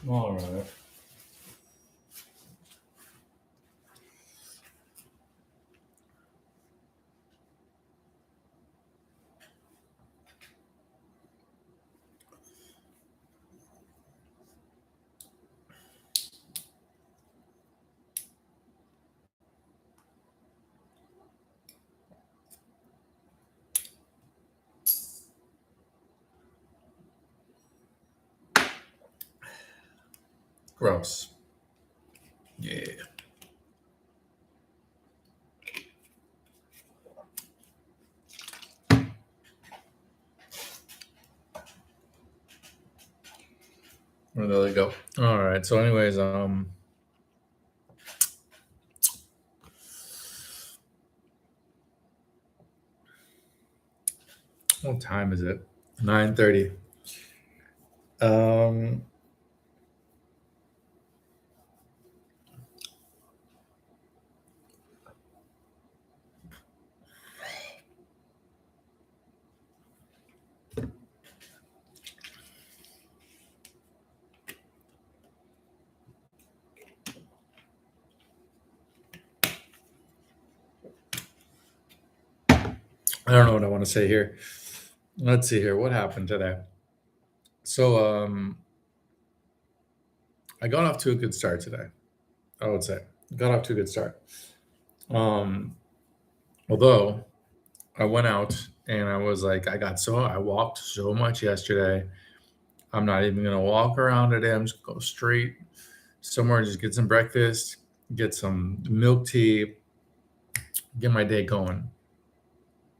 All right. Gross. Yeah. Where did they go? All right. So, anyways, what time is it? 9:30. Um, I don't know what I want to say here. Let's see here. What happened today? So, I got off to a good start today. I would say got off to a good start. Um, although I went out and I was like, I walked so much yesterday. I'm not even gonna walk around today. I'm just gonna go straight somewhere, just get some breakfast, get some milk tea, get my day going.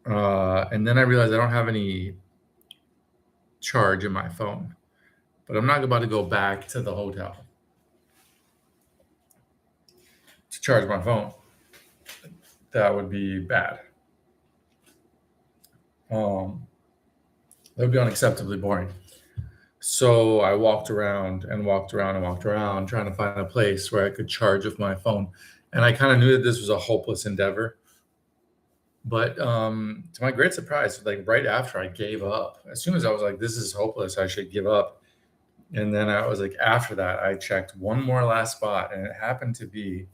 And then I realized I don't have any charge in my phone, but I'm not about to go back to the hotel to charge my phone. That would be bad. Um, that would be unacceptably boring. So I walked around and walked around and walked around trying to find a place where I could charge with my phone. And I kind of knew that this was a hopeless endeavor. But to my great surprise, like right after I gave up, as soon as I was like, this is hopeless, I should give up. And then I was like, after that, I checked one more last spot and it happened to be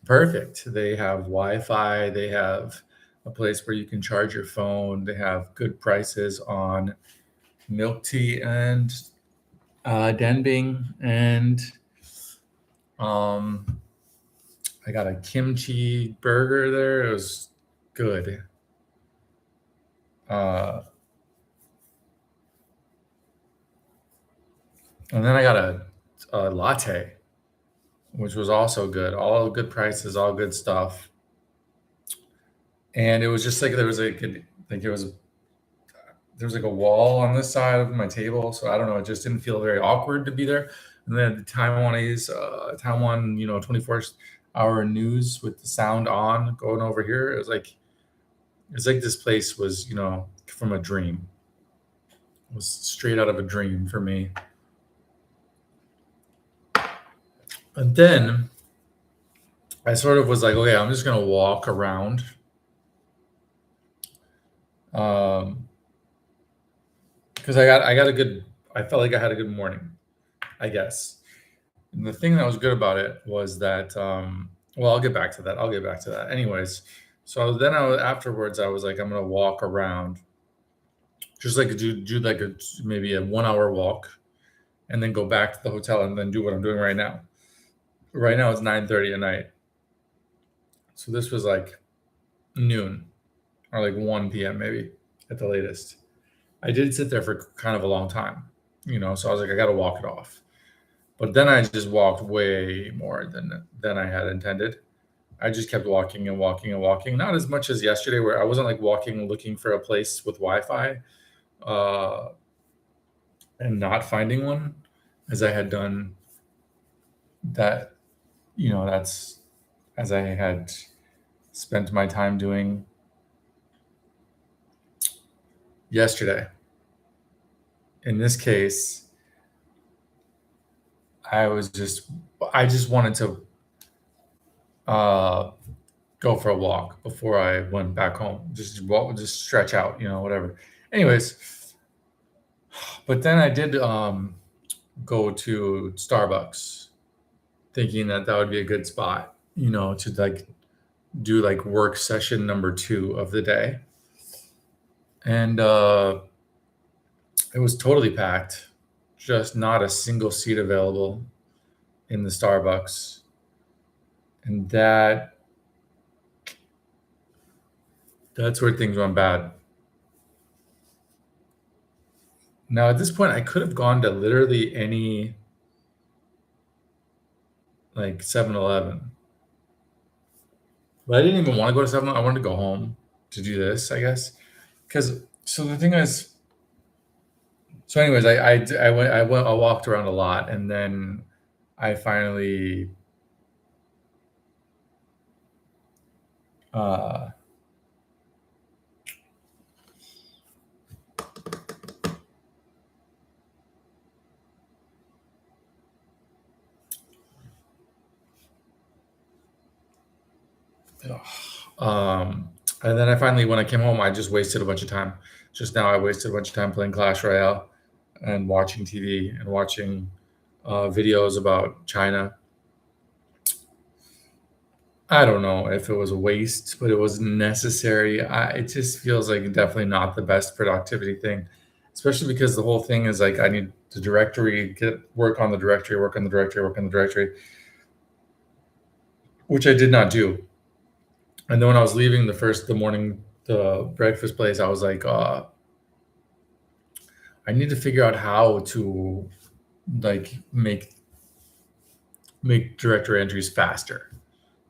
perfect. They have Wi Fi, they have a place where you can charge your phone, they have good prices on milk tea and Denbing, and um, I got a kimchi burger there. It was good. Uh, and then I got a latte, which was also good. All good prices, all good stuff. And it was just like there was like a wall on this side of my table, so I don't know. It just didn't feel very awkward to be there. And then the Taiwan, 24-hour news with the sound on going over here. It's like this place was, from a dream. It was straight out of a dream for me. And then I sort of was like, okay, I'm just gonna walk around. Um, because I felt like I had a good morning, I guess. And the thing that was good about it was that, well, I'll get back to that. I'll get back to that. Anyways, so then afterwards, I was like, I'm gonna walk around, just like do like maybe a 1 hour walk, and then go back to the hotel and then do what I'm doing right now. Right now it's 9:30 at night, so this was like noon or like 1 p.m. maybe at the latest. I did sit there for kind of a long time, so I was like, I got to walk it off. But then I just walked way more than I had intended. I just kept walking and walking and walking. Not as much as yesterday, where I wasn't like walking looking for a place with Wi-Fi, uh, and not finding one, as I had done that. That's as I had spent my time doing yesterday. In this case, I was just I just wanted to uh, go for a walk before I went back home. Just walk, just stretch out, whatever. Anyways, but then I did. go to Starbucks, thinking that that would be a good spot, to like do like work session number 2 of the day. And it was totally packed, just not a single seat available in the Starbucks. And that's where things went bad. Now at this point I could have gone to literally any like 7-Eleven. But I didn't even want to go to 7. I wanted to go home to do this, I guess. Cuz so the thing is, so anyways, I walked around a lot, and then I finally uh um and then I finally, when I came home, I just wasted a bunch of time. Just now I wasted a bunch of time playing Clash Royale and watching TV and watching videos about China. I don't know if it was a waste, but it was necessary. It just feels like definitely not the best productivity thing, especially because the whole thing is like I need the directory, work on the directory, work on the directory, work on the directory, which I did not do. And then when I was leaving the breakfast place, I was like, I need to figure out how to like make directory entries faster.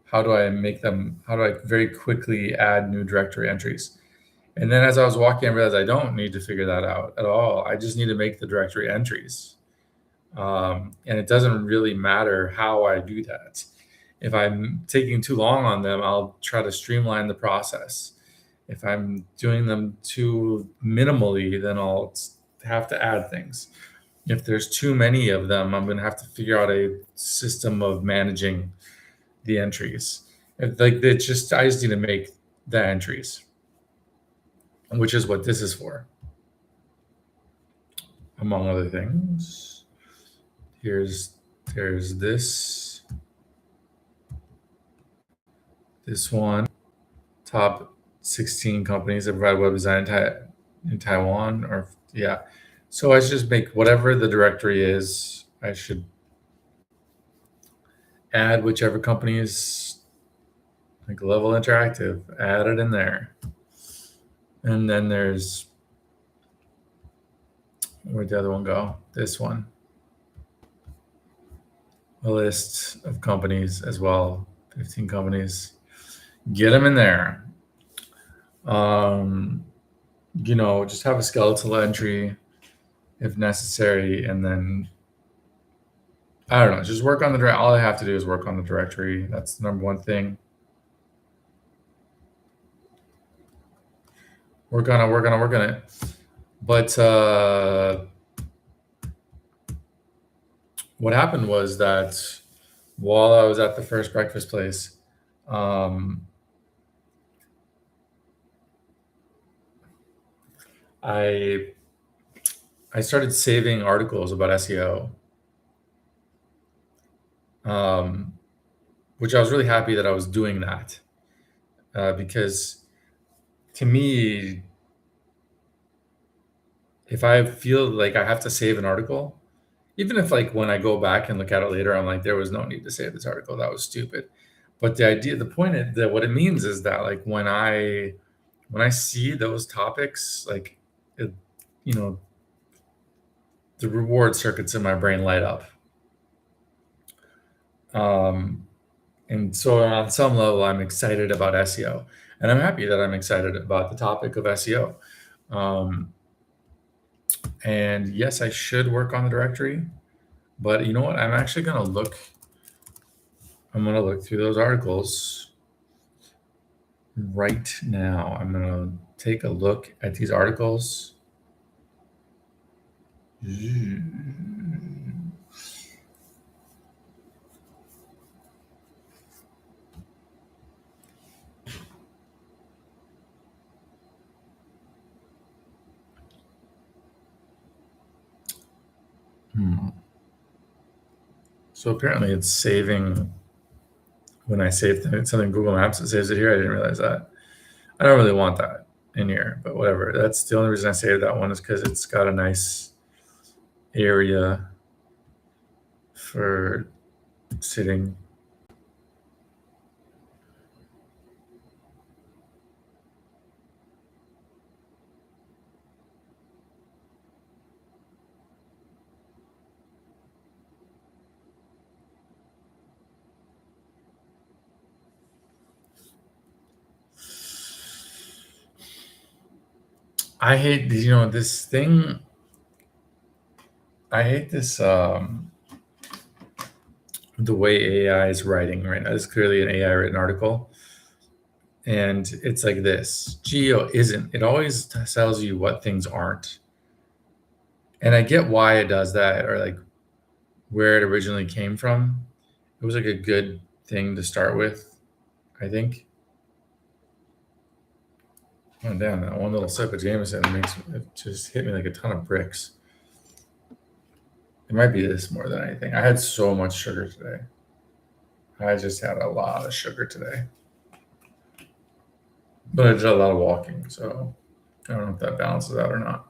How do I very quickly add new directory entries? And then as I was walking, I realized I don't need to figure that out at all. I just need to make the directory entries. And it doesn't really matter how I do that. If I'm taking too long on them, I'll try to streamline the process. If I'm doing them too minimally, then I'll have to add things. If there's too many of them, I'm going to have to figure out a system of managing the entries. I just need to make the entries, which is what this is for, among other things. There's this one, top 16 companies that provide web design in Taiwan, or yeah. So I should just make whatever the directory is. I should add whichever company is like Level Interactive, add it in there. And then where'd the other one go? This one. A list of companies as well, 15 companies. Get them in there. Um, just have a skeletal entry if necessary, and then I don't know, just work on the directory. All I have to do is work on the directory. That's the number one thing. Work on it. But what happened was that while I was at the first breakfast place, um, I I started saving articles about SEO, um, which I was really happy that I was doing that, because to me, if I feel like I have to save an article, even if like when I go back and look at it later, I'm like, there was no need to save this article. That was stupid. But the point is that what it means is that like when I see those topics, like it, you know, the reward circuits in my brain light up. Um, and so on some level, I'm excited about SEO, and I'm happy that I'm excited about the topic of SEO. Um, and yes, I should work on the directory, but you know what? I'm gonna look through those articles right now. I'm gonna take a look at these articles. Hmm. So apparently it's saving when I save something in Google Maps, it saves it here. I didn't realize that. I don't really want that in here, but whatever. That's the only reason I saved that one is because it's got a nice area for sitting. I hate this thing. I hate this the way AI is writing right now. It's clearly an AI written article. And it's like this. Geo isn't. It always tells you what things aren't. And I get why it does that, or like where it originally came from. It was like a good thing to start with, I think. Oh damn, that one little sip of Jameson makes it just hit me like a ton of bricks. It might be this more than anything. I had so much sugar today. I just had a lot of sugar today. But I did a lot of walking, so I don't know if that balances out or not.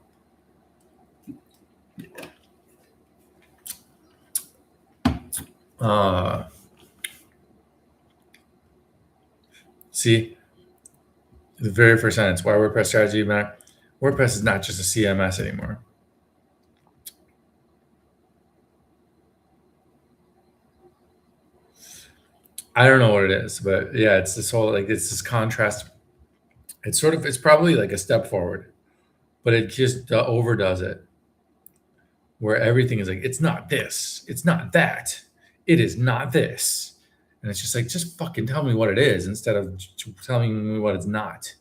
See, the very first sentence, why WordPress strategy matter? WordPress is not just a CMS anymore. I don't know what it is, but yeah, it's this whole it's this contrast. It's probably like a step forward, but it just overdoes it, where everything is like it's not this, it's not that, it is not this, and it's just like just fucking tell me what it is instead of telling me what it's not.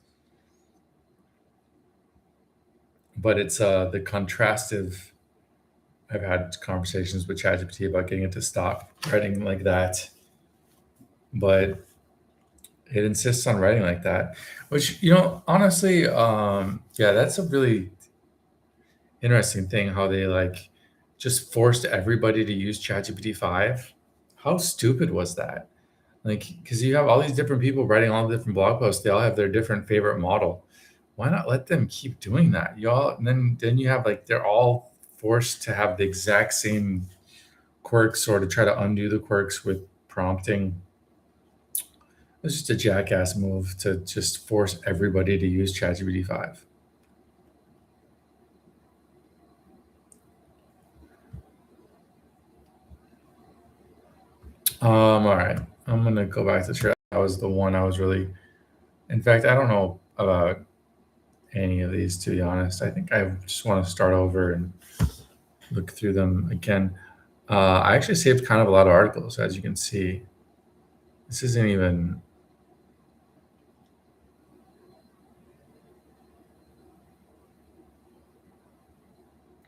But it's the contrastive. I've had conversations with ChatGPT about getting it to stop writing like that, but it insists on writing like that, which honestly, yeah, that's a really interesting thing how they like just forced everybody to use ChatGPT 5. How stupid was that? Like, because you have all these different people writing all the different blog posts, they all have their different favorite model. Why not let them keep doing that? Y'all, and then you have like they're all forced to have the exact same quirks or to try to undo the quirks with prompting. It's just a jackass move to just force everybody to use ChatGPT 5. All right. I'm gonna go back to chat. That was the one I was really. In fact, I don't know about any of these to be honest. I think I just want to start over and look through them again. I actually saved kind of a lot of articles, as you can see. This isn't even.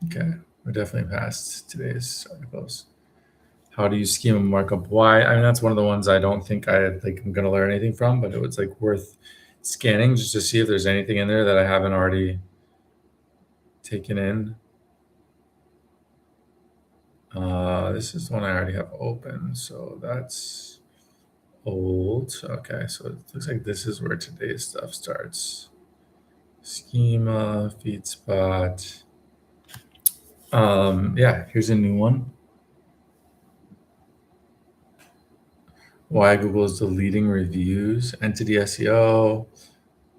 Okay, we're definitely past today's articles. How do you schema markup? Why? I mean, that's one of the ones I don't think I'm going to learn anything from, but it was like worth scanning just to see if there's anything in there that I haven't already taken in. This is one I already have open, so that's old. Okay, so it looks like this is where today's stuff starts. Schema, FeedSpot. Yeah, here's a new one. Why Google is deleting reviews, entity SEO.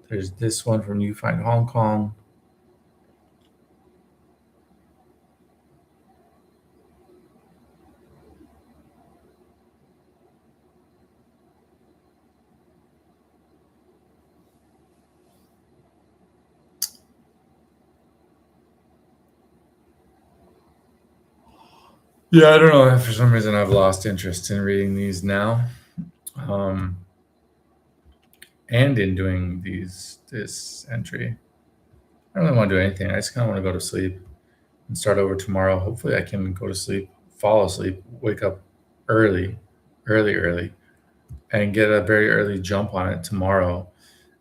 There's this one from You Find Hong Kong. Yeah, I don't know. For some reason, I've lost interest in reading these now, and in doing this entry. I don't really want to do anything. I just kind of want to go to sleep and start over tomorrow. Hopefully, I can go to sleep, fall asleep, wake up early, early, and get a very early jump on it tomorrow.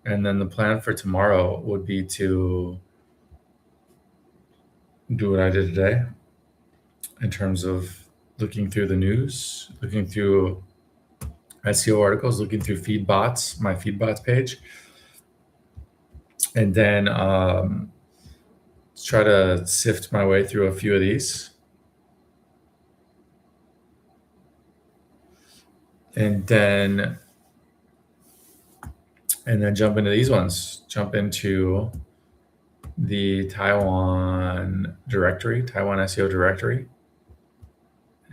And then the plan for tomorrow would be to do what I did today in terms of looking through the news, looking through SEO articles, looking through Feedbots, my Feedbots page, and then try to sift my way through a few of these. And then jump into these ones. Jump into the Taiwan directory, Taiwan SEO directory.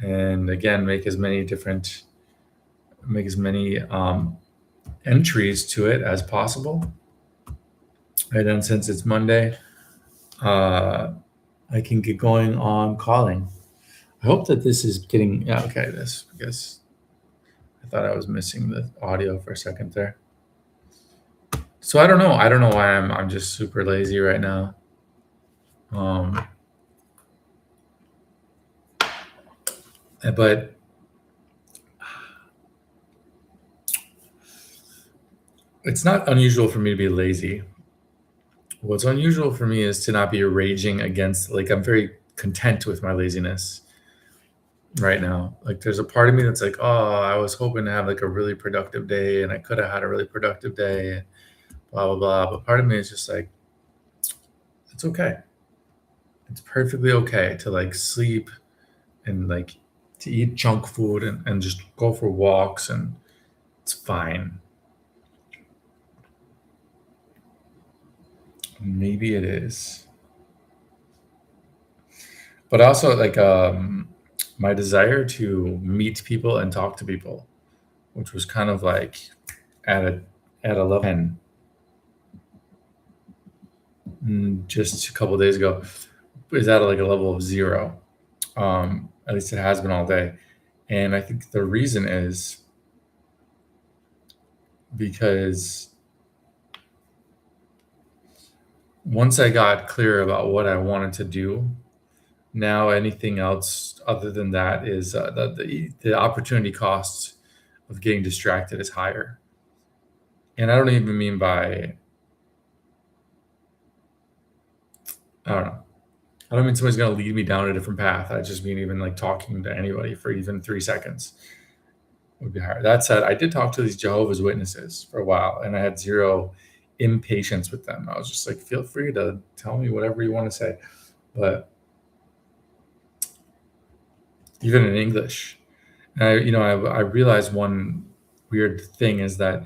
And again, make as many entries to it as possible. And then since it's Monday, I can get going on calling. I hope that this is getting, yeah, okay, because I thought I was missing the audio for a second there. So I don't know why I'm just super lazy right now. But it's not unusual for me to be lazy. What's unusual for me is to not be raging against, like, I'm very content with my laziness right now. Like, there's a part of me that's like, oh, I was hoping to have like a really productive day, and I could have had a really productive day, blah, blah, blah. But part of me is just like, it's okay. It's perfectly okay to like sleep and like to eat junk food and just go for walks, and it's fine. Maybe it is. But also like my desire to meet people and talk to people, which was kind of like at a level 10 just a couple of days ago, is at like a level of 0. At least it has been all day. And I think the reason is because once I got clear about what I wanted to do, now anything else other than that is the opportunity costs of getting distracted is higher. And I don't even mean by, I don't know. I don't mean somebody's going to lead me down a different path. I just mean even like talking to anybody for even 3 seconds would be hard. That said, I did talk to these Jehovah's Witnesses for a while, and I had zero impatience with them. I was just like, feel free to tell me whatever you want to say. But even in English, and I realized one weird thing is that,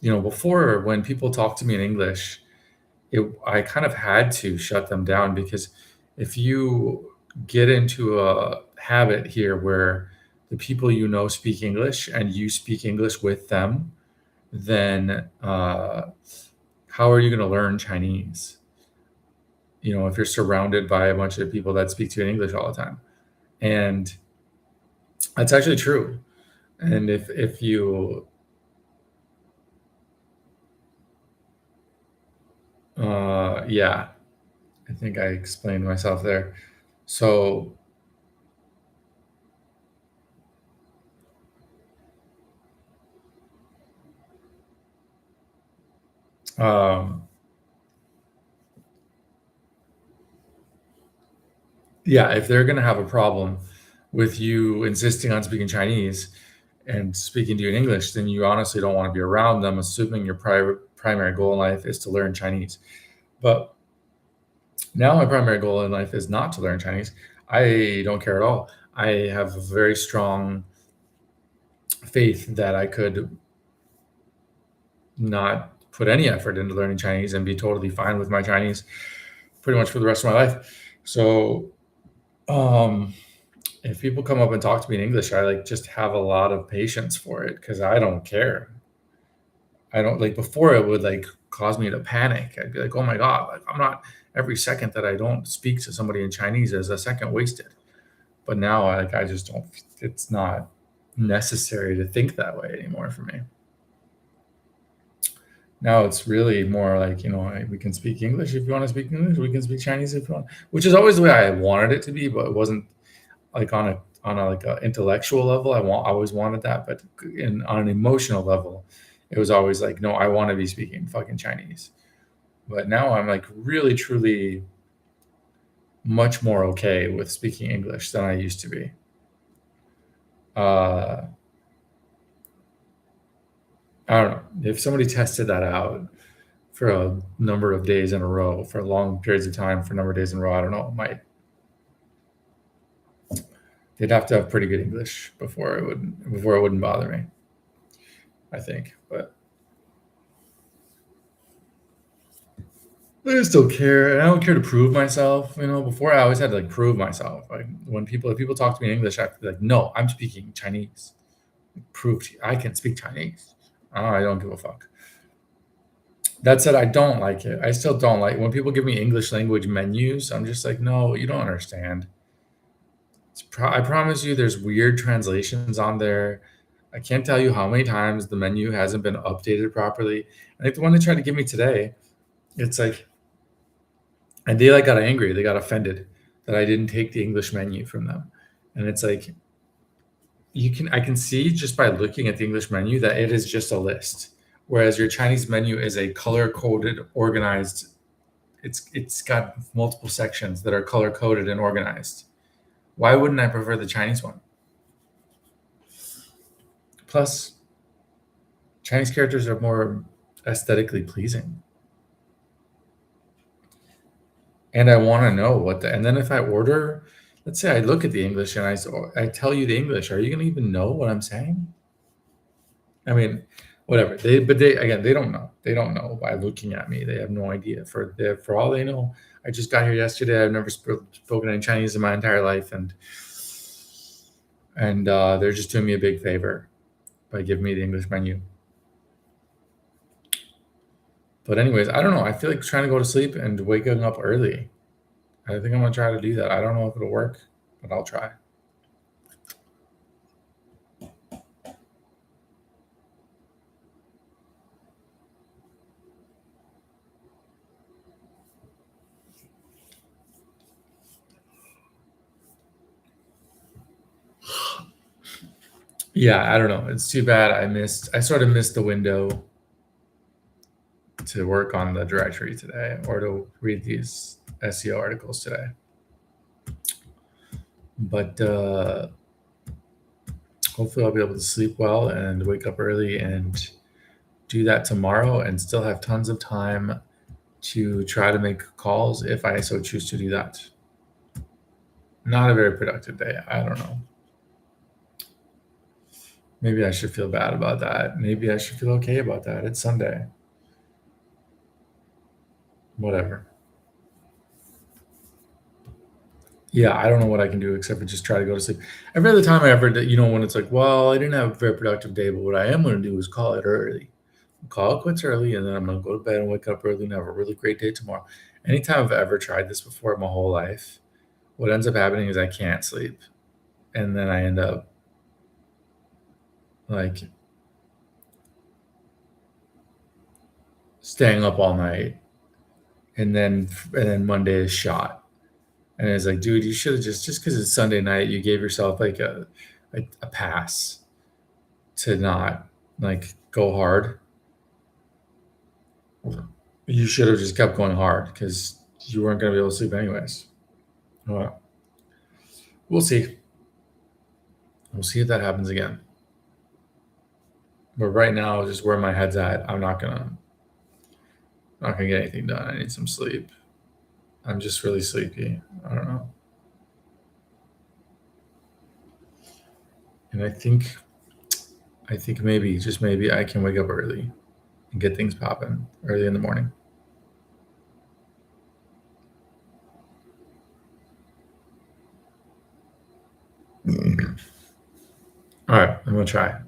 before when people talk to me in English, I kind of had to shut them down, because if you get into a habit here where the people speak English and you speak English with them, then how are you going to learn Chinese? If you're surrounded by a bunch of people that speak to you in English all the time. And that's actually true. And if you yeah, I think I explained myself there. So yeah, if they're going to have a problem with you insisting on speaking Chinese and speaking to you in English, then you honestly don't want to be around them, assuming your primary goal in life is to learn Chinese. But now my primary goal in life is not to learn Chinese. I don't care at all. I have a very strong faith that I could not put any effort into learning Chinese and be totally fine with my Chinese pretty much for the rest of my life. So if people come up and talk to me in English, I just have a lot of patience for it, because I don't care. I don't before it would cause me to panic. I'd be like, oh my God, I'm not, every second that I don't speak to somebody in Chinese is a second wasted. But now I just don't, it's not necessary to think that way anymore for me. Now it's really more like, we can speak English if you want to speak English. We can speak Chinese if you want, which is always the way I wanted it to be, but it wasn't on a intellectual level. I always wanted that, but on an emotional level, it was always like, no, I want to be speaking fucking Chinese. But now I'm really truly much more okay with speaking English than I used to be. I don't know. If somebody tested that out for a number of days in a row, for long periods of time, for a number of days in a row, I don't know. They'd have to have pretty good English before it wouldn't bother me. I think, but I just don't care, and I don't care to prove myself. Before I always had to like prove myself. Like if people talk to me in English, I have to be like, no, I'm speaking Chinese. Prove to you I can speak Chinese. Oh, I don't give a fuck. That said, I don't like it. I still don't like when people give me English language menus. I'm just like, no, you don't understand. I promise you, there's weird translations on there. I can't tell you how many times the menu hasn't been updated properly. And like the one they tried to give me today, it's like, and they like got angry, they got offended that I didn't take the English menu from them. And it's like, I can see just by looking at the English menu that it is just a list, whereas your Chinese menu is a color coded, organized. It's got multiple sections that are color coded and organized. Why wouldn't I prefer the Chinese one? Plus, Chinese characters are more aesthetically pleasing. And I want to know and then if I order, let's say I look at the English and I tell you the English, are you going to even know what I'm saying? I mean, whatever. They don't know. They don't know by looking at me. They have no idea. For all they know, I just got here yesterday. I've never spoken any Chinese in my entire life, and they're just doing me a big favor by giving me the English menu. But anyways, I don't know. I feel like trying to go to sleep and waking up early. I think I'm gonna try to do that. I don't know if it'll work, but I'll try. Yeah, I don't know. It's too bad I sort of missed the window to work on the directory today or to read these SEO articles today. But hopefully I'll be able to sleep well and wake up early and do that tomorrow and still have tons of time to try to make calls if I so choose to do that. Not a very productive day. I don't know. Maybe I should feel bad about that. Maybe I should feel okay about that. It's Sunday. Whatever. Yeah, I don't know what I can do except for just try to go to sleep. Every other time I ever, when it's like, well, I didn't have a very productive day, but what I am going to do is call it early. Call it quits early, and then I'm going to go to bed and wake up early and have a really great day tomorrow. Anytime I've ever tried this before in my whole life, what ends up happening is I can't sleep. And then I end up like staying up all night. And then Monday is shot. And it's like, dude, you should have just because it's Sunday night, you gave yourself like a pass to not like go hard. You should have just kept going hard because you weren't going to be able to sleep anyways. Well, we'll see. We'll see if that happens again. But right now, just where my head's at, I'm not gonna get anything done. I need some sleep. I'm just really sleepy. I don't know. And I think maybe, just maybe, I can wake up early and get things popping early in the morning. All right, I'm gonna try.